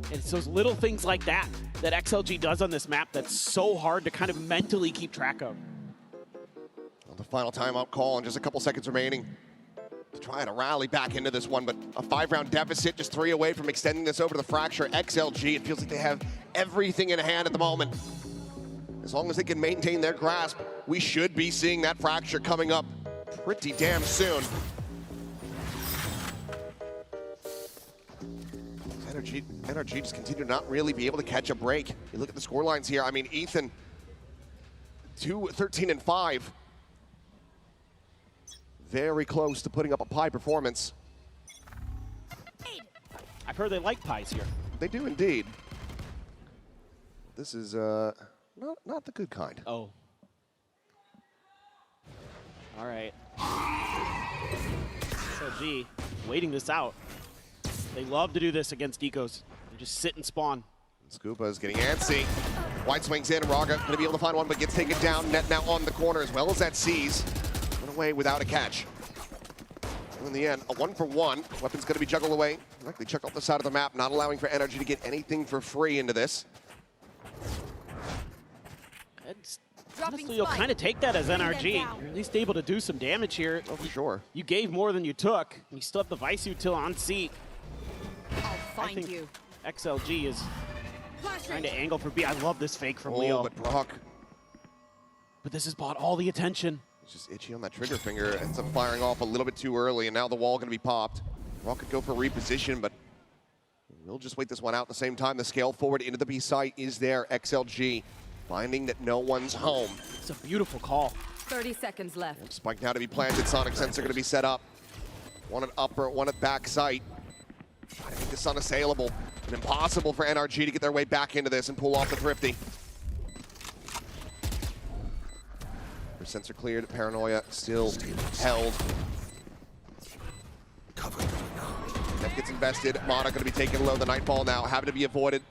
S4: And it's those little things like that that XLG does on this map that's so hard to kind of mentally keep track of.
S3: Well, the final timeout call and just a couple seconds remaining to try to rally back into this one, but a 5-round deficit, just 3 away from extending this over to the Fracture. XLG, it feels like they have everything in hand at the moment. As long as they can maintain their grasp, we should be seeing that Fracture coming up pretty damn soon. NRG just continue to not really be able to catch a break. You look at the score lines here. I mean, Ethan, 13 and 5. Very close to putting up a pie performance.
S4: I've heard they like pies here.
S3: They do indeed. This is not the good kind.
S4: Oh. All right. XLG waiting this out. They love to do this against Ecos. They just sit and spawn.
S3: Scupa is getting antsy. White swings in. Rarga going to be able to find one, but gets taken down. Net now on the corner as well as that sees. Went away without a catch. And in the end, a 1-for-1. Weapon's going to be juggled away. Likely chucked off the side of the map, not allowing for NRG to get anything for free into this.
S4: Honestly, you'll kind of take that as NRG. You're at least able to do some damage here.
S3: Oh, for sure.
S4: You gave more than you took. You still have the Vice Util on seat.
S2: I'll find you.
S4: XLG is trying to angle for B. I love this fake from Leo.
S3: But Brock.
S4: But this has bought all the attention.
S3: It's just itchy on that trigger finger. Ends up firing off a little bit too early, and now the wall going to be popped. Brock could go for reposition, but we'll just wait this one out at the same time. The scale forward into the B site is there. XLG finding that no one's home.
S4: It's a beautiful call.
S8: 30 seconds left.
S3: Spike now to be planted. Sonic sensor going to be set up. One at upper, one at back site. Trying to make this unassailable and impossible for NRG to get their way back into this and pull off the Thrifty. Their sensor cleared. Paranoia still held. That gets invested. Mana going to be taken low. The Nightfall now having to be avoided.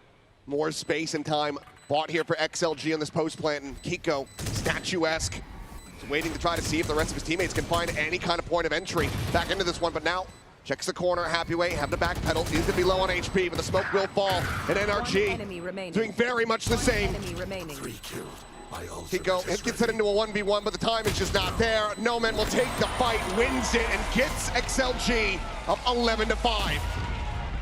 S3: More space and time bought here for XLG on this post plant, and Kiko, statuesque, is waiting to try to see if the rest of his teammates can find any kind of point of entry back into this one, but now checks the corner, happy way, have the back pedal, is going to be low on HP, but the smoke will fall, and NRG doing very much the same. Kiko gets it into a 1v1, but the time is just not there. No Man will take the fight, wins it, and gets XLG up 11-5.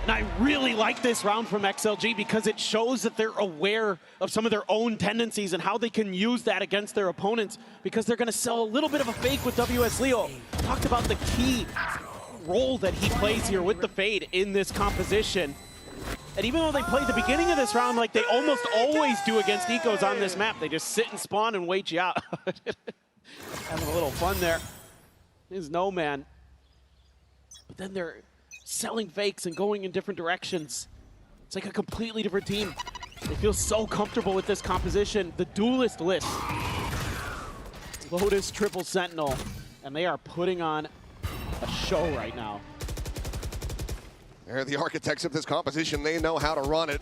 S4: And I really like this round from XLG because it shows that they're aware of some of their own tendencies and how they can use that against their opponents, because they're going to sell a little bit of a fake with WS Leo. Talked about the key role that he plays here with the Fade in this composition. And even though they played the beginning of this round like they almost always do against Ecos on this map, they just sit and spawn and wait you out. Having a little fun there. There's No Man. But then they're selling fakes and going in different directions. It's like a completely different team. They feel so comfortable with this composition. The duelist list. Lotus, Triple Sentinel, and they are putting on a show right now.
S3: They're the architects of this composition. They know how to run it.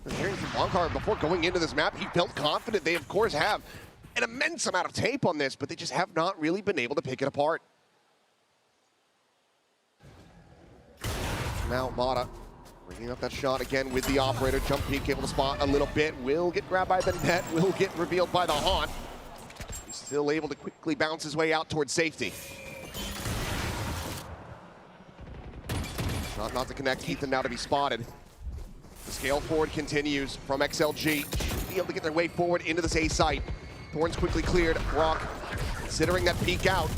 S3: And hearing from Bonkar before going into this map, he felt confident. They, of course, have an immense amount of tape on this, but they just have not really been able to pick it apart. Now Mata bringing up that shot again with the operator. Jump peek, able to spot a little bit. Will get grabbed by the net, will get revealed by the Haunt. He's still able to quickly bounce his way out towards safety. Shot not to connect, Ethan now to be spotted. The scale forward continues from XLG. be able to get their way forward into this A site. Thorns quickly cleared. Rock considering that peek out.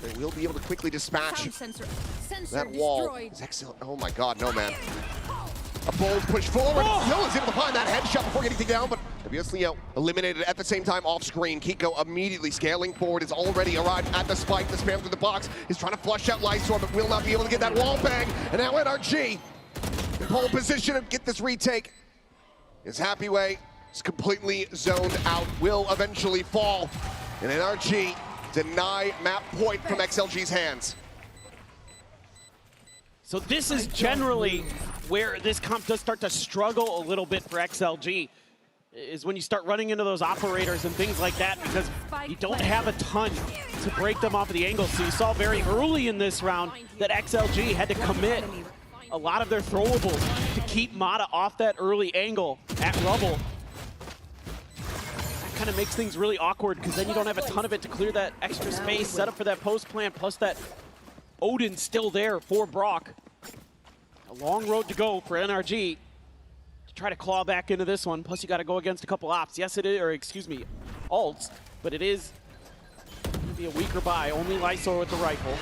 S3: They will be able to quickly dispatch that wall. Oh my god, no man. A bold push forward. No one's able to find that headshot before getting taken down, but WS Leo eliminated at the same time off screen. Kiko immediately scaling forward, is already arrived at the spike. The spam through the box is trying to flush out Lysor, but will not be able to get that wall bang. And now NRG in pole position to get this retake. His Happyway is completely zoned out, will eventually fall. And NRG deny map point from XLG's hands.
S4: So this is generally where this comp does start to struggle a little bit for XLG, is when you start running into those operators and things like that, because you don't have a ton to break them off of the angle. So you saw very early in this round that XLG had to commit a lot of their throwables to keep Mata off that early angle at Rubble. That kind of makes things really awkward, because then you don't have a ton of it to clear that extra space, set up for that post plant, plus that Odin still there for Brock. A long road to go for NRG to try to claw back into this one. Plus you got to go against a couple ops. Yes, it is, or excuse me, ults, but it is going to be a weaker buy. Only Lysor with the rifle.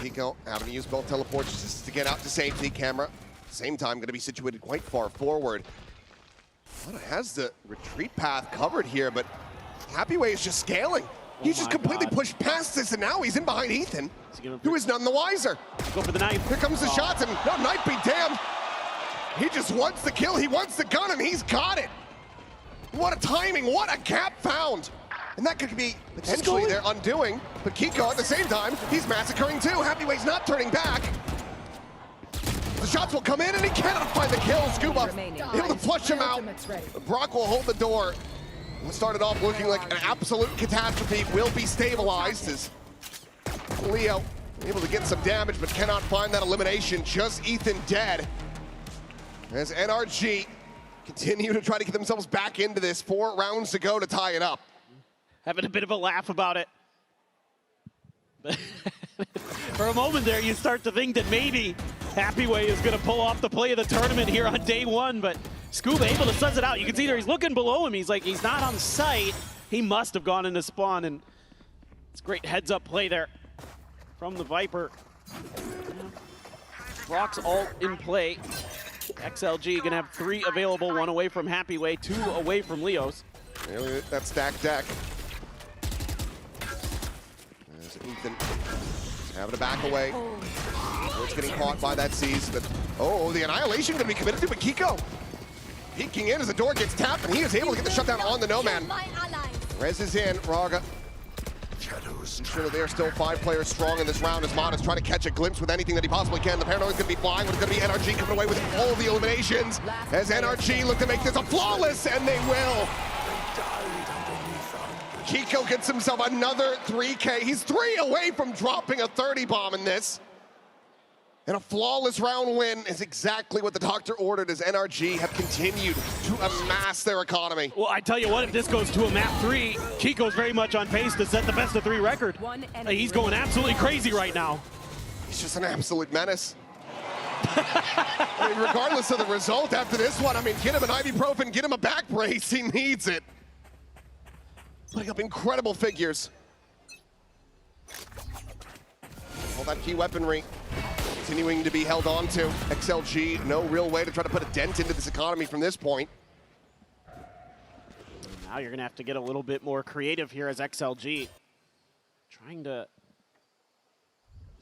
S3: Kiko having to use both teleports just to get out to safety. Camera, same time, going to be situated quite far forward. Mata has the retreat path covered here, but Happyway is just scaling. He's just completely pushed past this, and now he's in behind Ethan, who is none the wiser.
S4: Go for the knife.
S3: Here comes the shots, and no, knife be damned. He just wants the kill, he wants the gun, and he's got it. What a timing, what a gap found. And that could be potentially their undoing, but Kiko at the same time, he's massacring too. Happyway's not turning back. The shots will come in, and he cannot find the kill. Scuba able to flush him out. Brock will hold the door. What started off looking like an absolute catastrophe will be stabilized as Leo able to get some damage but cannot find that elimination. Just Ethan dead. As NRG continue to try to get themselves back into this. 4 rounds to go to tie it up.
S4: Having a bit of a laugh about it. For a moment there, you start to think that maybe Happyway is going to pull off the play of the tournament here on day 1, but Scuba able to suss it out. You can see there he's looking below him. He's like, he's not on sight. He must have gone into spawn, and it's a great heads-up play there from the Viper. Brock's ult in play. XLG gonna have 3 available, 1 away from Happyway, 2 away from Leos.
S3: Nearly that stacked deck. There's Ethan having to back away. It's getting caught by that C's, but the annihilation gonna be committed to, but Kiko peeking in as the door gets tapped, and he is able to get the shutdown on the Nomad. Rez is in, Raga. I'm sure that they're still 5 players strong in this round as Mata's trying to catch a glimpse with anything that he possibly can. The Paranoid's going to be flying, but it's going to be NRG coming away with all the eliminations as NRG look to make this a flawless, and they will. Kiko gets himself another 3K. He's 3 away from dropping a 30 bomb in this. And a flawless round win is exactly what the doctor ordered, as NRG have continued to amass their economy.
S4: Well, I tell you what, if this goes to a map 3, Kiko's very much on pace to set the best of 3 record. He's going absolutely crazy right now.
S3: He's just an absolute menace. I mean, regardless of the result after this one, I mean, get him an ibuprofen, get him a back brace, he needs it. Putting up incredible figures. All that key weaponry continuing to be held on to. XLG, no real way to try to put a dent into this economy from this point.
S4: Now you're going to have to get a little bit more creative here as XLG. Trying to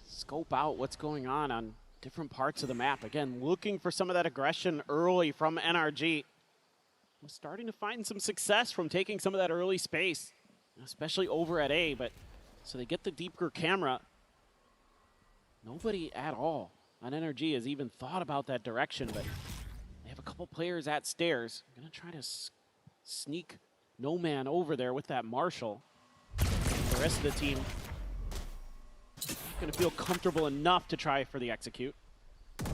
S4: scope out what's going on different parts of the map. Again, looking for some of that aggression early from NRG. We're starting to find some success from taking some of that early space, especially over at A, but so they get the deeper camera. Nobody at all on NRG has even thought about that direction, but they have a couple players at stairs. I'm gonna try to sneak No Man over there with that Marshall. The rest of the team not gonna feel comfortable enough to try for the execute. They're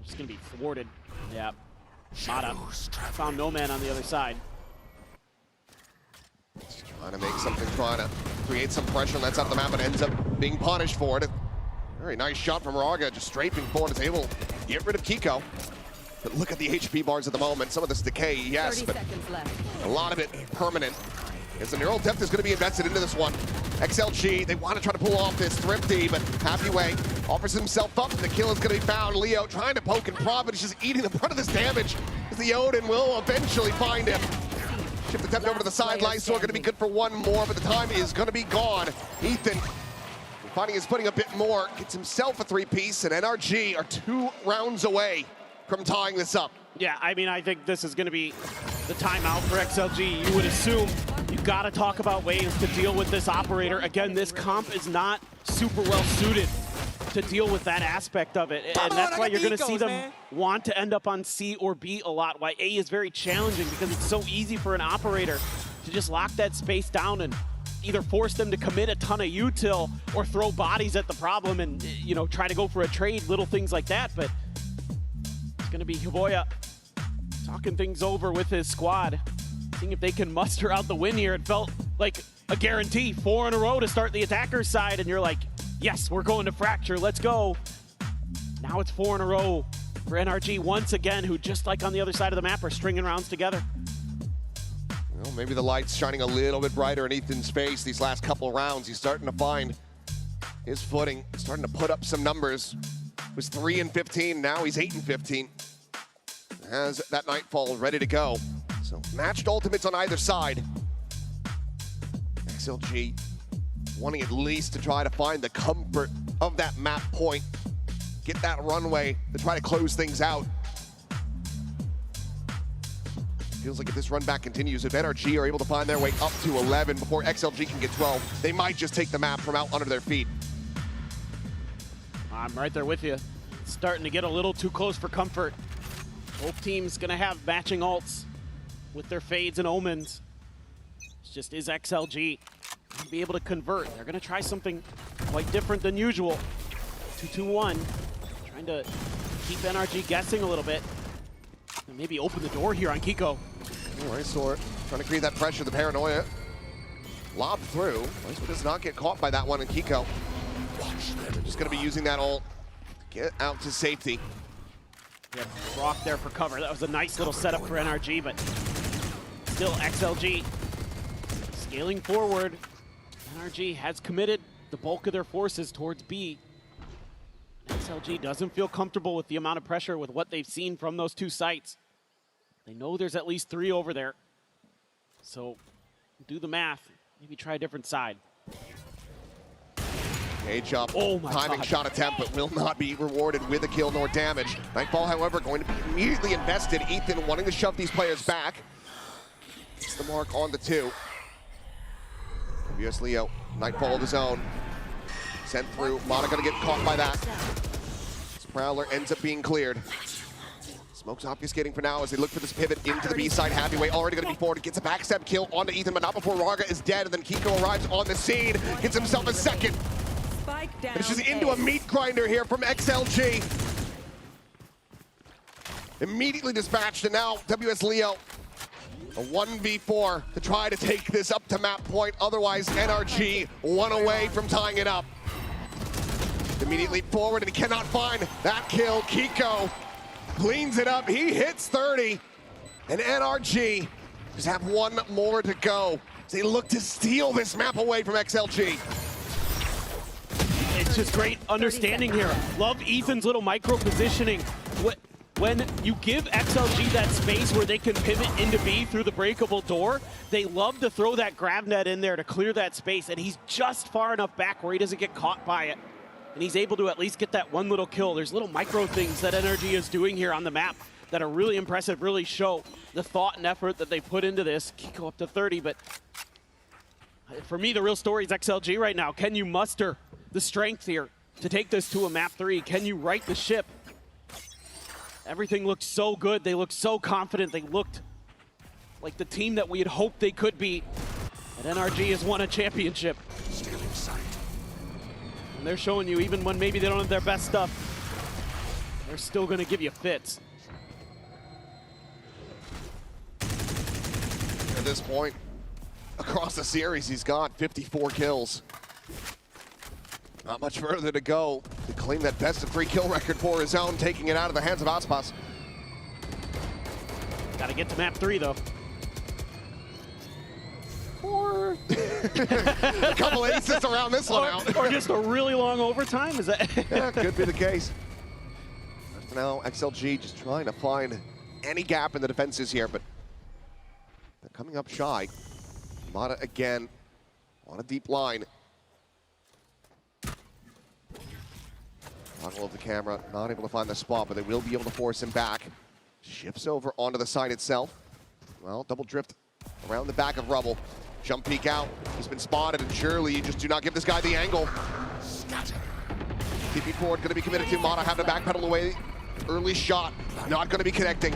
S4: just gonna be thwarted. Yeah. Mata found No Man on the other side.
S3: Just trying to make something, trying to create some pressure on that side of the map, but ends up being punished for it. Very nice shot from Raga, just strafing forward, is able to get rid of Kiko. But look at the HP bars at the moment. Some of this decay, yes,
S1: 30
S3: but
S1: seconds left.
S3: a lot of it permanent. As the neural depth is going to be invested into this one. XLG, they want to try to pull off this thrifty, but Happy Way offers himself up. The kill is going to be found. Leo trying to poke and prod, but he's just eating the brunt of this damage. As the Odin will eventually find him. Shift the depth over to the side. Lysor going to be good for one more, but the time is going to be gone. Ethan finding his footing a bit more. Gets himself a three-piece, and NRG are 2 rounds away from tying this up.
S4: Yeah, I mean, I think this is going to be the timeout for XLG. You would assume you've got to talk about ways to deal with this operator. Again, this comp is not super well suited to deal with that aspect of it. And that's why you're going to see them want to end up on C or B a lot. Why A is very challenging, because it's so easy for an operator to just lock that space down and either force them to commit a ton of util or throw bodies at the problem and, you know, try to go for a trade, little things like that. But it's going to be Hiboya talking things over with his squad, seeing if they can muster out the win here. It felt like a guarantee, 4 in a row to start the attacker's side, and you're like, yes, we're going to Fracture, let's go. Now it's 4 in a row for NRG once again, who just like on the other side of the map are stringing rounds together.
S3: Well, maybe the light's shining a little bit brighter in Ethan's face these last couple rounds. He's starting to find his footing, starting to put up some numbers. He was 3 and 15, now he's 8 and 15. Has that Nightfall ready to go. So matched ultimates on either side. XLG wanting at least to try to find the comfort of that map point. Get that runway to try to close things out. Feels like if this run back continues, if NRG are able to find their way up to 11 before XLG can get 12, they might just take the map from out under their feet.
S4: I'm right there with you. It's starting to get a little too close for comfort. Both teams gonna have matching ults with their fades and omens. It's just, is XLG gonna be able to convert? They're gonna try something quite different than usual. 2-2-1, trying to keep NRG guessing a little bit. And maybe open the door here on Kiko.
S3: All right, so trying to create that pressure, the paranoia. Lobbed through. Lysor does not get caught by that one in Kiko. They're just gonna be using that ult to get out to safety.
S4: Yeah, Brock there for cover. That was a nice little setup for NRG, but still XLG scaling forward. NRG has committed the bulk of their forces towards B. XLG doesn't feel comfortable with the amount of pressure with what they've seen from those 2 sites. They know there's at least 3 over there. So do the math, maybe try a different side.
S3: Cage up,
S4: oh my
S3: timing
S4: God.
S3: shot attempt, but will not be rewarded with a kill nor damage. Nightfall, however, going to be immediately invested. Ethan wanting to shove these players back. It's the mark on the 2. WS Leo, Nightfall of his own. Sent through, Mana gonna get caught by that. Prowler ends up being cleared. Smoke's obfuscating for now as they look for this pivot into the B side. Happy Way already gonna be forward. Gets a backstab kill onto Ethan, but not before Raga is dead, and then Kiko arrives on the scene. Gets himself a second. Finishes into a meat grinder here from XLG. Immediately dispatched, and now WS Leo. A 1v4 to try to take this up to map point. Otherwise, NRG 1 away from tying it up. Immediately forward, and he cannot find that kill. Kiko cleans it up. He hits 30, and NRG just have 1 more to go. So they look to steal this map away from XLG.
S4: It's just great understanding here. Love Ethan's little micro positioning. When you give XLG that space where they can pivot into B through the breakable door, they love to throw that grab net in there to clear that space, and he's just far enough back where he doesn't get caught by it. And he's able to at least get that 1 little kill. There's little micro things that NRG is doing here on the map that are really impressive, really show the thought and effort that they put into this. Kiko up to 30, but for me, the real story is XLG right now. Can you muster the strength here to take this to a map 3? Can you right the ship? Everything looked so good. They looked so confident. They looked like the team that we had hoped they could be. And NRG has won a championship. And they're showing you, even when maybe they don't have their best stuff, they're still going to give you fits.
S3: At this point, across the series, he's got 54 kills. Not much further to go to claim that best of 3 kill record for his own, taking it out of the hands of Aspas.
S4: Gotta get to map 3 though.
S3: Or a couple aces around this one out.
S4: Or just a really long overtime, is that?
S3: Yeah, could be the case. For now, XLG just trying to find any gap in the defenses here, but they're coming up shy. Mata again on a deep line. Toggle of the camera, not able to find the spot, but they will be able to force him back. Shifts over onto the side itself. Well, double drift around the back of Rubble. Jump peek out. He's been spotted, and surely you just do not give this guy the angle. TP forward going to be committed to. Mata having to backpedal away. Early shot, not going to be connecting.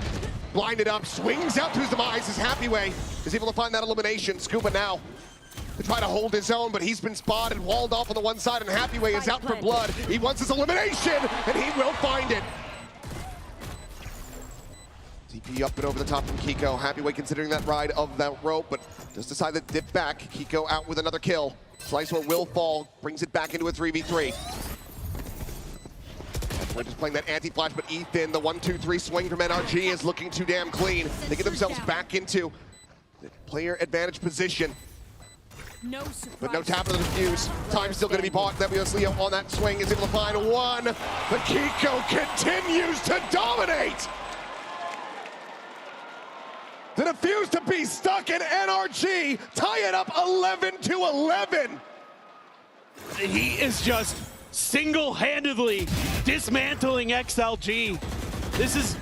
S3: Blinded up, swings out to his demise. His Happyway is able to find that elimination. Scuba now to try to hold his own, but he's been spotted, walled off on the one side, and Happyway is out for blood. He wants his elimination, and he will find it. TP up and over the top from Kiko. Happyway considering that ride of that rope, but just decide to dip back. Kiko out with another kill. Slicer will fall, brings it back into a 3v3. We're just playing that anti-flash, but Ethan, the 1-2-3 swing from NRG is looking too damn clean. They get themselves back into the player advantage position. But no tap of the defuse. Time still going to be bought. WS Leo on that swing is able to find one. But Kiko continues to dominate. The defuse to be stuck in NRG. Tie it up 11-11.
S4: He is just single-handedly dismantling XLG. This is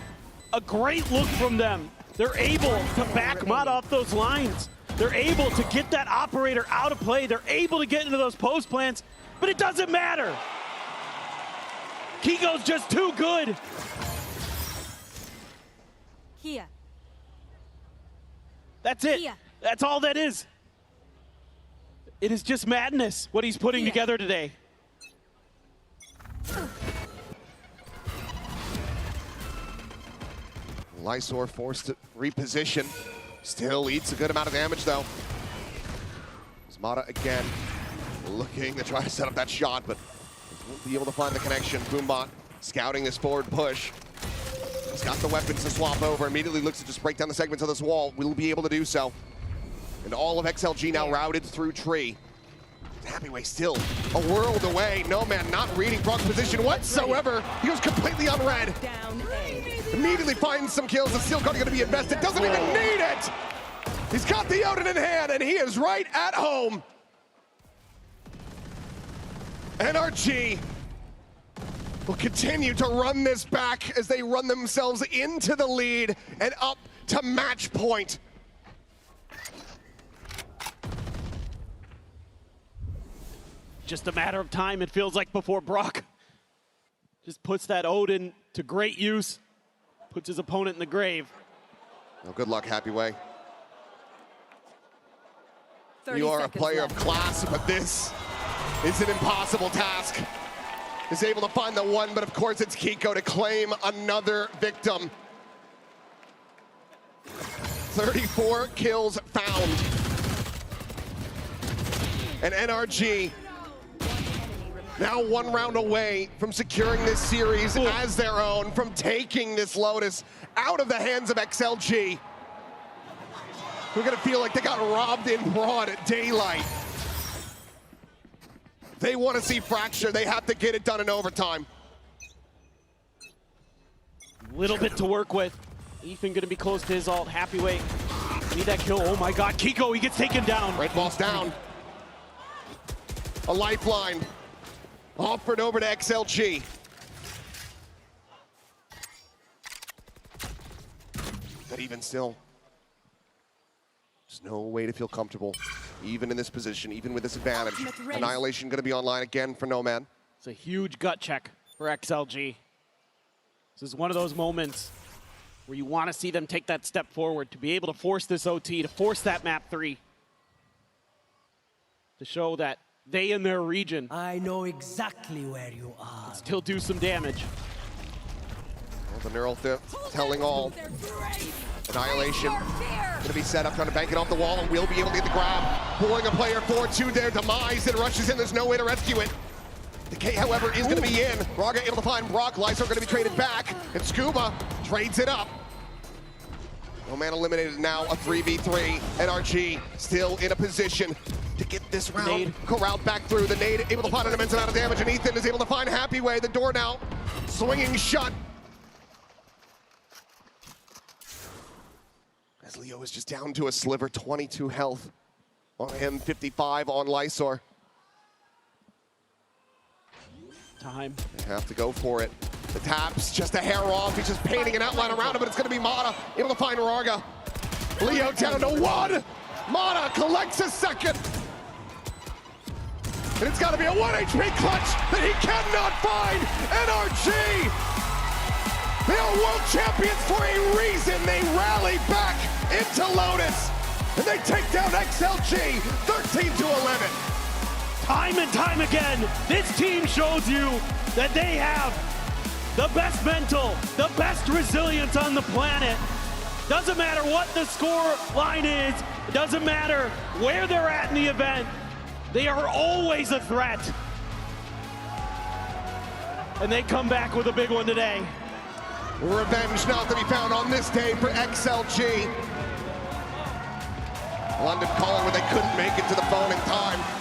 S4: a great look from them. They're able to back Mud off those lines. They're able to get that operator out of play. They're able to get into those post plants, but it doesn't matter. Kiko's just too good.
S8: Here.
S4: That's it.
S8: Here.
S4: That's all that is. It is just madness what he's putting together today.
S3: Lysor forced to reposition. Still eats a good amount of damage though. Mata again looking to try to set up that shot, but won't be able to find the connection. Boombot scouting this forward push. He's got the weapons to swap over. Immediately looks to just break down the segments of this wall. Will be able to do so. And all of XLG now routed through tree. Happyway still a world away. No man not reading Brock's position whatsoever. He goes completely unread. Immediately finds some kills. The steel card going to be invested. Doesn't even need it. He's got the Odin in hand, and he is right at home. NRG will continue to run this back as they run themselves into the lead and up to match point.
S4: Just a matter of time, it feels like, before Brock just puts that Odin to great use, puts his opponent in the grave.
S3: Well, good luck, Happyway. You are a player of class, but this is an impossible task. Is able to find the one, but of course it's Kiko to claim another victim. 34 kills found. And NRG now one round away from securing this series as their own, from taking this Lotus out of the hands of XLG. We're gonna feel like they got robbed in broad daylight. They want to see Fracture. They have to get it done in overtime.
S4: Little bit to work with. Ethan gonna be close to his ult. Happyway, need that kill. Oh my God, Kiko, he gets taken down.
S3: Red ball's down. A lifeline offered over to XLG. But even still, there's no way to feel comfortable, even in this position, even with this advantage. Annihilation going to be online again for Nomad.
S4: It's a huge gut check for XLG. This is one of those moments where you want to see them take that step forward to be able to force this OT, to force that map 3, to show that they in their region
S6: I know exactly where you are.
S4: still do some damage.
S3: Well, the neural telling all. Annihilation going to be set up, trying to bank it off the wall, and will be able to get the grab. Pulling a player forward to their demise, and rushes in. There's no way to rescue it. Decay, however, is going to be in. Raga able to find Brock. Lysor going to be traded back, and Scuba trades it up. No man eliminated now, a 3v3. NRG still in a position to get this round
S4: Nade.
S3: corralled back through. The nade able to find an immense amount of damage, and Ethan is able to find Happy Way. The door now swinging shut. As Leo is just down to a sliver, 22 health on him, 55 on Lysor.
S4: Time.
S3: They have to go for it. The tap's just a hair off. He's just painting an outline around him, but it's going to be Mata able to find Raga. Leo down to one. Mata collects a second. And it's got to be a 1 HP clutch that he cannot find. NRG! They are world champions for a reason. They rally back into Lotus. And they take down XLG 13-11.
S4: Time and time again, this team shows you that they have the best mental, the best resilience on the planet. Doesn't matter what the score line is, it doesn't matter where they're at in the event, they are always a threat. And they come back with a big one today.
S3: Revenge not to be found on this day for XLG. London calling when they couldn't make it to the phone in time.